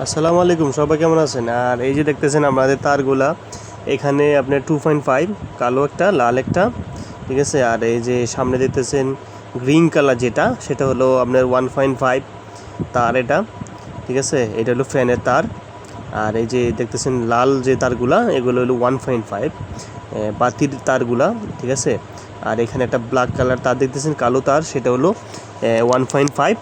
আসসালামু আলাইকুম, সবাই কেমন আছেন? আর এই যে দেখতেছেন আমাদের তারগুলা, এখানে আপনার 2.5 কালো একটা, লাল একটা, ঠিক আছে। আর এই যে সামনে দেখতেছেন গ্রিন কালার যেটা, সেটা হলো আপনার 1.5 তার এটা, ঠিক আছে। এটা হলো ফ্যানের তার। আর এই যে দেখতেছেন লাল যে তারগুলা, এগুলো হলো 1.5 বাতির তারগুলা, ঠিক আছে। আর এখানে একটা ব্ল্যাক কালার তার দেখতেছেন, কালো তার, সেটা হলো 1.5।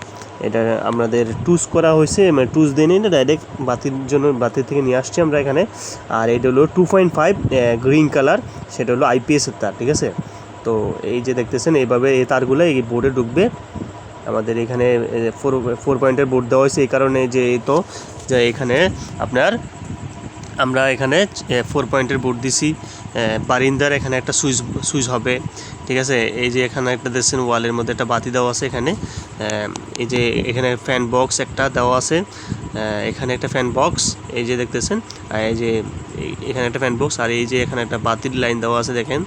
এটা আমাদের টুস করা হয়েছে, মানে টুস দিয়ে নিয়ে ডাইরেক্ট বাতির জন্য বাতির থেকে নিয়ে আসছি আমরা এখানে। আর এটা হলো 2.5 গ্রিন কালার, সেটা হলো আইপিএসের তার, ঠিক আছে। তো এই যে দেখতেছেন এইভাবে এই তারগুলো এই বোর্ডে ঢুকবে আমাদের এখানে। 4 পয়েন্টের বোর্ড দেওয়া হয়েছে এই কারণে যে তো যে এখানে আপনার আমরা এখানে 4 পয়েন্টের বোর্ড দিছি। বারিন্দার এখানে একটা সুইচ হবে, ঠিক আছে। এই যে এখানে একটা দেখছেন ওয়ালের মধ্যে একটা বাতি দেওয়া আছে এখানে। এই যে এখানে ফ্যান বক্স একটা দেওয়া আছে, এখানে একটা ফ্যান বক্স এই যে দেখতেছেন। আর এই যে এখানে একটা ফ্যান বক্স, আর এই যে এখানে একটা বাতির লাইন দেওয়া আছে দেখেন।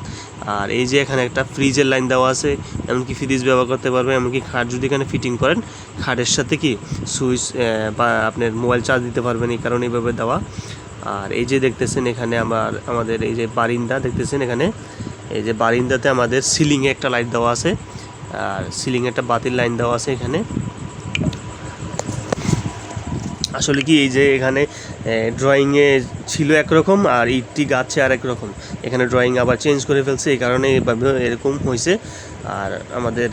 আর এই যে এখানে একটা ফ্রিজের লাইন দেওয়া আছে, এমনকি ফ্রিজ ব্যবহার করতে পারবেন, এমনকি খাট যদি এখানে ফিটিং করেন, খাটের সাথে কি সুইচ বা আপনার মোবাইল চার্জ দিতে পারবেন, এই কারণে এইভাবে দেওয়া। আর এই যে দেখতেছেন এখানে আমাদের এই যে বারিন্দা দেখতেছেন, এখানে এই যে বারিন্দাতে আমাদের সিলিংয়ে একটা লাইট দেওয়া আছে, আর সিলিংয়ে একটা বাতির লাইন দেওয়া আছে এখানে। আসলে কি এই যে এখানে ড্রয়িংয়ে ছিল একরকম, আর ইটটি গাছে আর এক রকম। এখানে ড্রয়িং আবার চেঞ্জ করে ফেলছে, এই কারণে এভাবে এরকম হয়েছে। আর আমাদের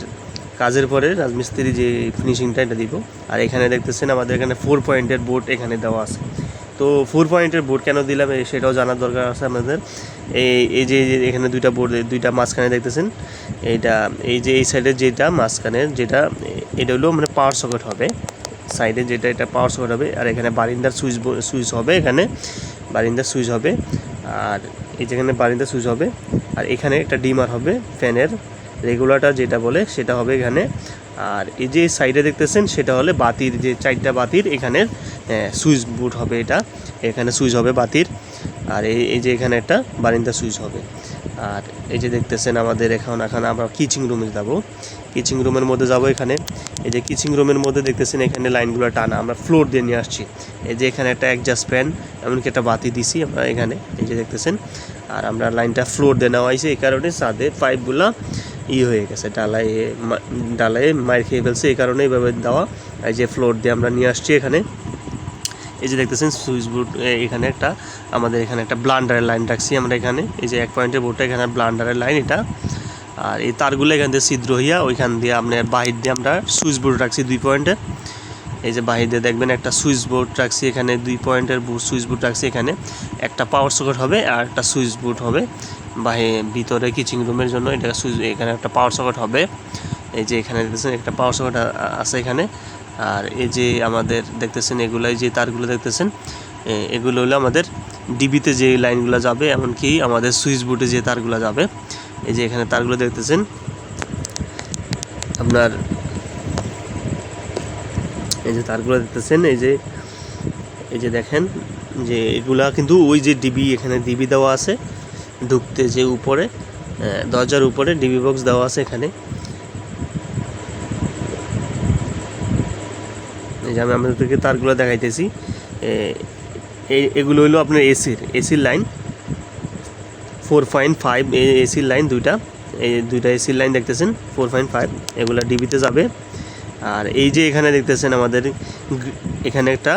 কাজের পরে রাজমিস্ত্রি যে ফিনিশিংটা এটা দিব। আর এখানে দেখতেছেন আমাদের এখানে 4 পয়েন্টের বোর্ড এখানে দেওয়া আছে। তো 4 পয়েন্টের বোর্ড কেন দিলাম সেটাও জানার দরকার আছে আমাদের। এই যে এখানে দুইটা বোর্ড, দুইটা মাঝখানে দেখতেছেন, এইটা এই যে এই সাইডের যেটা মাঝখানের যেটা, এটা হলো মানে পাওয়ার সকেট হবে সাইডে, যেটা এটা পাওয়ার সকেট হবে। আর এখানে বারিন্দার সুইচ হবে, এখানে বারিন্দার সুইচ হবে। আর এই যেখানে বারিন্দার সুইচ হবে, আর এখানে একটা ডিমার হবে ফ্যানের রেগুলেটর যেটা বলে, সেটা হবে এখানে। আর এই যে সাইডে দেখতেছেন সেটা হলে বাতির, যে 4টা বাতির এখানে সুইচ বোর্ড হবে, এটা এখানে সুইচ হবে বাতির। আর এই যে এখানে একটা বারিন্দা সুইচ হবে। আর এই যে দেখতেছেন আমাদের এখানে আমরা কিচিং রুমে যাব, কিচিং রুমের মধ্যে যাব। এখানে এই যে কিচিং রুমের মধ্যে দেখতেছেন এখানে লাইনগুলো টানা আমরা ফ্লোর দিয়ে নিয়ে আসছি। এই যে এখানে একটা অ্যাডজাস্ট ফ্যান, এমনকি একটা বাতি দিছি আমরা এখানে, এই যে দেখতেছেন। আর আমরা লাইনটা ফ্লোর দিয়ে নেওয়া হয়েছে, এই কারণে ছাদে পাইপগুলো হয়ে গেছে, ডালায় মার খেয়ে ফেলছে, এই কারণে এইভাবে দেওয়া। এই যে ফ্লোর দিয়ে আমরা নিয়ে আসছি এখানে। এই যে দেখতেছেন সুইচ বোর্ড, এখানে একটা আমাদের এখানে একটা ব্লান্ডারের লাইন রাখছি আমরা এখানে। এই যে 1 পয়েন্টের বোর্ডটা এখানে ব্লান্ডারের লাইন এটা। আর এই তারগুলো এখান দিয়ে ছিদ্র হইয়া ওইখান দিয়ে আপনার বাহির দিয়ে আমরা সুইচ বোর্ড রাখছি 2 পয়েন্টের। এই যে বাহির দিয়ে দেখবেন একটা সুইচ বোর্ড রাখছি এখানে, 2 পয়েন্টের সুইচ বোর্ড রাখছি এখানে। একটা পাওয়ার সকেট হবে আর একটা সুইচ বোর্ড হবে ভিতরে কিচিং রুমের জন্য। এটা সুইচ, এখানে একটা পাওয়ার সকেট হবে। এই যে এখানে দেখতেছেন একটা পাওয়ার সকেট আছে এখানে। আর এই যে আমাদের দেখতেছেন এগুলাই যে তারগুলো দেখতেছেন, এগুলো হলো আমাদের ডিবিতে যে লাইনগুলো যাবে, এমনকি আমাদের সুইচ বোর্ডে যে তারগুলো যাবে। এই যে এখানে তারগুলো দেখতেছেন আপনার, এই যে তারগুলো দেখতেছেন, এই যে দেখেন যে এগুলা কিন্তু ওই যে ডিবি, এখানে ডিবি দেওয়া আছে ঢুকতে, যে উপরে দরজার উপরে ডিবি বক্স দেওয়া আছে এখানে। এই যে আমি আপনাদেরকে তারগুলো দেখাইতেছি। এগুলো হলো আপনার এসির লাইন 4.5, এসির লাইন দুইটা, এই দুইটা এসির লাইন দেখতেছেন 4.5, এগুলো ডিবিতে যাবে। আর এই যে এখানে দেখতেছেন আমাদের এখানে একটা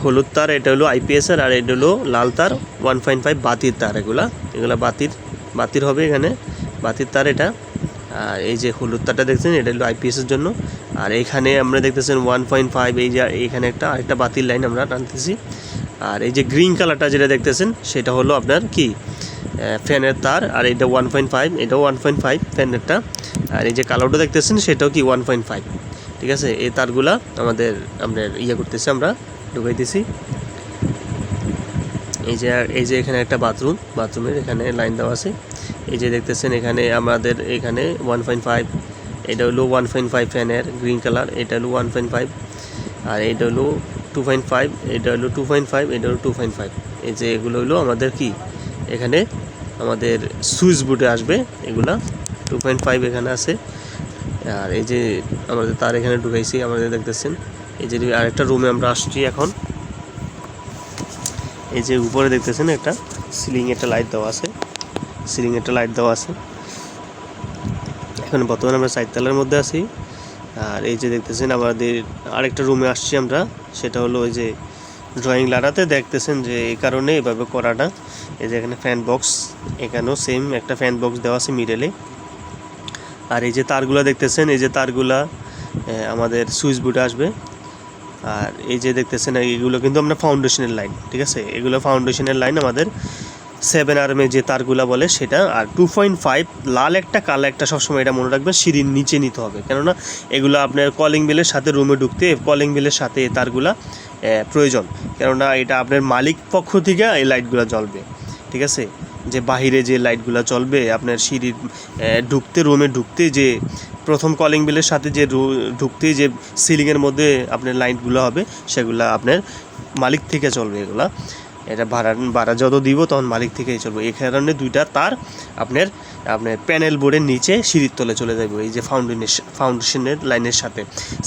হলুদ তার, এটা হলো আইপিএসের, আর এটা হলো লাল তার 1.5 বাতির তার। এগুলা বাতির হবে এখানে, বাতির তার এটা। আর এই যে হলুদ তারটা দেখছেন, এটা হলো আইপিএসের জন্য। আর এখানে আমরা দেখতেছেন 1.5, এই যে এখানে আরেকটা বাতির লাইন আমরা টানতেছি। আর এই যে গ্রিন কালারটা যেটা দেখতেছেন সেটা হলো আপনার কি ফ্যানের তার। আর এটা 1.5, এটাও 1.5 ফ্যানেরটা। আর এই যে কালারটা দেখতেছেন সেটাও কি 1.5, ঠিক আছে। এই তারগুলা আমাদের করতেছি, আমরা ঢুকাইতেছি। এই যে এখানে একটা বাথরুমের এখানে লাইন দেওয়া আছে। এই যে দেখতেছেন এখানে আমাদের এখানে 1.5, এটা হলো 1.5 ফ্যানের গ্রিন কালার, এটা হলো 1.5। আর এটা হলো 2.5, এটা হলো 2.5, এটা হলো 2.5। এই যে এগুলো হলো আমাদের কি এখানে আমাদের সুইচ বোর্ডে আসবে, এগুলা 2.5 এখানে আছে। আর এই যে আমাদের তার এখানে ঢুকাইছি আমাদের দেখতেছেন। এই যে আরেকটা রুমে আমরা আসছি এখন। এই যে উপরে দেখতেছেন একটা সিলিং একটা লাইট দেওয়া আছে, সিলিং একটা লাইট দেওয়া আছে। এখন বর্তমানে আমরা 4 তলার মধ্যে আছি। আর এই যে দেখতেছেন আমাদের আরেকটা রুমে আসছি আমরা, সেটা হলো ওই যে ড্রয়িং লাগাতে দেখতেছেন যে এই কারণে এভাবে করাটা। এই যে এখানে ফ্যান বক্স, এখানেও সেম একটা ফ্যান বক্স দেওয়া আছে মিডলে। আর এই যে তারগুলা দেখতেছেন, এই যে তারগুলা আমাদের সুইচ বোর্ডে আসবে। আর এই যে দেখতেছেন এইগুলো কিন্তু আমরা ফাউন্ডেশনের লাইন, ঠিক আছে, এগুলো ফাউন্ডেশনের লাইন আমাদের 7 আরএম যে তারগুলা বলে সেটা। আর 2.5 লাল একটা কালো একটা, সবসময় এটা মনে রাখবেন সিঁড়ির নিচে নিতে হবে, কেননা এগুলো আপনার কলিং বেলের সাথে রুমে ঢুকতে কলিং বেলের সাথে এই তারগুলা প্রয়োজন, কেননা এটা আপনার মালিক পক্ষ থেকে এই লাইটগুলো জ্বলবে, ঠিক আছে। যে বাহিরে যে লাইটগুলো চলবে আপনার সিঁড়ির ঢুকতে রুমে ঢুকতে যে প্রথম কলিং বেলের সাথে যে ঢুকতে যে সিলিংয়ের মধ্যে আপনার লাইটগুলো হবে সেগুলো আপনার মালিক থেকে চলবে। এগুলা এটা ভাড়া যত দিব তখন মালিক থেকেই চলবে। এই কারণে দুইটা তার আপনার প্যানেল বোর্ডের নিচে সিঁড়ির তলে চলে যাবে, এই যে ফাউন্ডেশনের লাইনের সাথে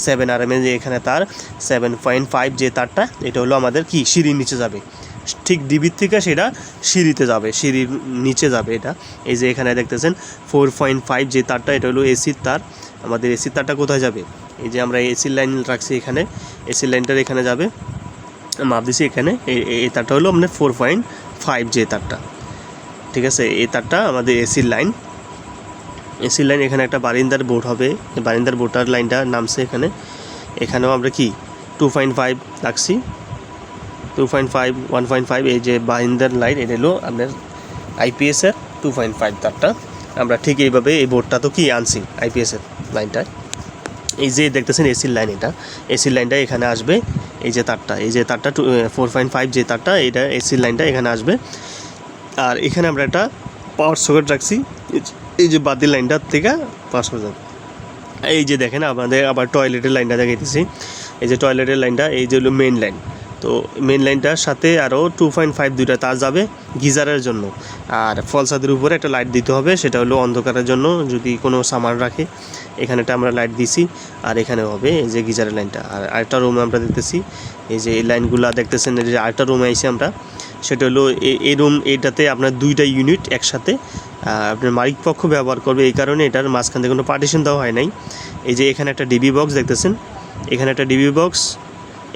7 আরএম যে এখানে তার 7.5 যে তারটা, এটা হলো আমাদের কি সিঁড়ির নিচে যাবে, ঠিক ডিবির থেকে সেটা সিঁড়িতে যাবে, সিঁড়ির নিচে যাবে এটা। এই যে এখানে দেখতেছেন 4.5 যে তারটা, এটা হলো এসির তার। আমাদের এসির তারটা কোথায় যাবে, এই যে আমরা এসির লাইন রাখছি এখানে, এসির লাইনটার এখানে যাবে, মাপ দিছি এখানে। এই তারটা হলো আমাদের 4.5 যে তারটা, ঠিক আছে। এই তারটা আমাদের এসির লাইন, এসির লাইন। এখানে একটা বারিন্দার বোর্ড হবে, বারিন্দার বোর্ডটার লাইনটা নামছে এখানে। এখানেও আমরা কি 2.5 রাখছি, 2.5 1.5 এই যে বারিন্দার লাইন, এটা হলো আপনার আইপিএসের 2.5 তারটা। আমরা ঠিক এইভাবে এই বোর্ডটা তো কি আনছি আইপিএসের লাইনটা। এই যে দেখতেছেন এসির লাইন, এটা এসির লাইনটা এখানে আসবে, এই যে তারটা, এই যে তারটা 4.5 যে তারটা, এটা এসির লাইনটা এখানে আসবে। আর এখানে আমরা একটা পাওয়ার সকেট রাখছি, এই যে বাতির লাইনটার থেকে পাওয়ার সকেট। এই যে দেখেন আমাদের আবার টয়লেটের লাইনটা দেখাইতেছি, এই যে টয়লেটের লাইনটা, এই যে হলো মেন লাইন। তো মেন লাইনটার সাথে আরও 2.5 দুইটা তার যাবে গিজারের জন্য। আর ফলসাদের উপরে একটা লাইট দিতে হবে, সেটা হলো অন্ধকারের জন্য, যদি কোনো সামান রাখে। এখানেটা আমরা লাইট দিছি, আর এখানে হবে এই যে গিজারের লাইনটা। আর আরেকটা রুমে আমরা দেখতেছি, এই যে এই লাইনগুলো দেখতেছেন, এই যে আরেকটা রুমে আইছি আমরা, সেটা হলো এই রুম। এইটাতে আপনার দুইটা ইউনিট একসাথে আপনার মালিক পক্ষ ব্যবহার করবে, এই কারণে এটার মাঝখান থেকে কোনো পার্টিশন দেওয়া হয় নাই। এই যে এখানে একটা ডিবি বক্স দেখতেছেন, এখানে একটা ডিবি বক্স,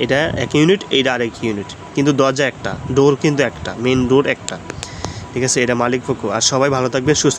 এটা এক ইউনিট, এইটা আরেক ইউনিট, কিন্তু দরজা একটা, ডোর কিন্তু একটা, মেন ডোর একটা, ঠিক আছে। এটা মালিক পক্ষ। আর সবাই ভালো থাকবেন, সুস্থ।